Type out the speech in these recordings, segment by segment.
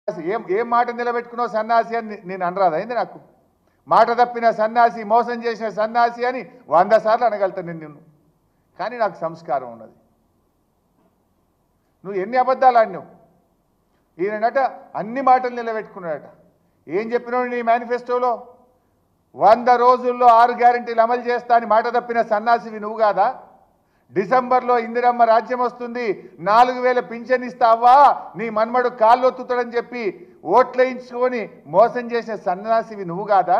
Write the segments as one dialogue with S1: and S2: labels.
S1: ఏం మాట నిలబెట్టుకున్నావు సన్నాసి అని నేను అనరాదైంది నాకు. మాట తప్పిన సన్నాసి, మోసం చేసిన సన్నాసి అని 100 సార్లు అనగలుగుతాను నేను నిన్ను. కానీ నాకు సంస్కారం ఉన్నది. నువ్వు ఎన్ని అబద్ధాలు ఆడినావు. ఈయనట అన్ని మాటలు నిలబెట్టుకున్నాడట. ఏం చెప్పినావు నీ మేనిఫెస్టోలో? 100 రోజుల్లో 6 గ్యారెంటీలు అమలు చేస్తా అని మాట తప్పిన సన్నాసివి నువ్వు కాదా? డిసెంబర్లో ఇందిరమ్మ రాజ్యం వస్తుంది, 4000 పింఛన్ ఇస్తావా, నీ మన్మడు కాళ్ళు ఒత్తుతాడని చెప్పి ఓట్లేయించుకొని మోసం చేసిన సన్నాసివి నువ్వు కాదా?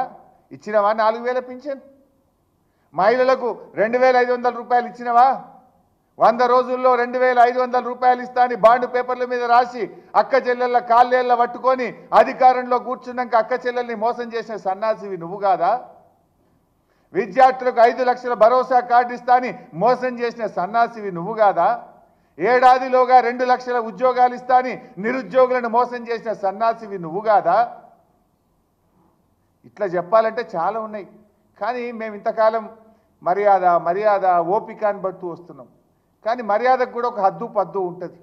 S1: ఇచ్చినవా 4000 పింఛన్? మహిళలకు 2500 రూపాయలు ఇచ్చినవా? 100 రోజుల్లో 2500 రూపాయలు ఇస్తా అని బాండ్ పేపర్ల మీద రాసి అక్క చెల్లెళ్ళ కాళ్ళేళ్ళ పట్టుకొని అధికారంలో కూర్చున్నాక అక్క చెల్లెల్ని మోసం చేసిన సన్నాసివి నువ్వు కాదా? విద్యార్థులకు 5 లక్షల భరోసా కార్డు ఇస్తా అని మోసం చేసిన సన్నాసివి నువ్వు కాదా? ఏడాదిలోగా 2 లక్షల ఉద్యోగాలు ఇస్తా అని నిరుద్యోగులను మోసం చేసిన సన్నాసివి నువ్వు కాదా? ఇట్లా చెప్పాలంటే చాలా ఉన్నాయి. కానీ మేము ఇంతకాలం మర్యాద ఓపిక అని బట్టు వస్తున్నాం. కానీ మర్యాదకు కూడా ఒక హద్దు పద్దు ఉంటుంది.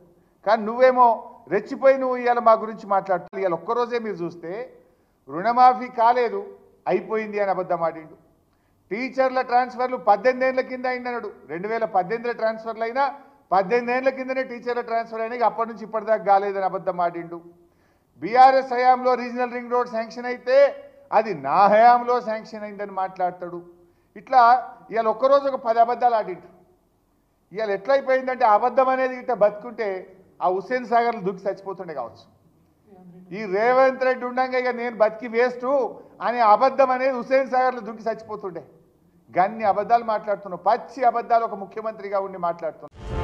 S1: కానీ నువ్వేమో రెచ్చిపోయి నువ్వు ఇవాళ మా గురించి మాట్లాడుతున్నావు. ఇవాళ ఒక్కరోజే మీరు చూస్తే రుణమాఫీ కాలేదు, అయిపోయింది అని అబద్ధం ఆడిండు. టీచర్ల ట్రాన్స్ఫర్లు 18 ఏళ్ల కింద అయిందన్నాడు. 2018లో ట్రాన్స్ఫర్లు అయినా 18 ఏళ్ల కిందనే టీచర్ల ట్రాన్స్ఫర్ అయినా అప్పటి నుంచి ఇప్పటిదాకా కాలేదని అబద్ధం ఆడిండు. బీఆర్ఎస్ హయాంలో రీజనల్ రింగ్ రోడ్ శాంక్షన్ అయితే అది నా హయాంలో శాంక్షన్ అయిందని మాట్లాడతాడు. ఇట్లా ఇవాళ ఒక్కరోజు ఒక 10 అబద్ధాలు ఆడిండు. ఇవాళ ఎట్లయిపోయిందంటే అబద్ధం అనేది ఇట్లా బతుకుంటే ఆ హుస్సేన్ సాగర్లు దుక్కి చచ్చిపోతుండే కావచ్చు. ఈ రేవంత్ రెడ్డి ఉండగా ఇక నేను బతికి వేస్ట్ అనే అబద్ధం అనేది హుస్సేన్ సాగర్లు దుక్కి చచ్చిపోతుండే. గన్ని అబద్ధాలు మాట్లాడుతున్నావు, పచ్చి అబద్ధాలు ఒక ముఖ్యమంత్రిగా ఉండి మాట్లాడుతున్నావు.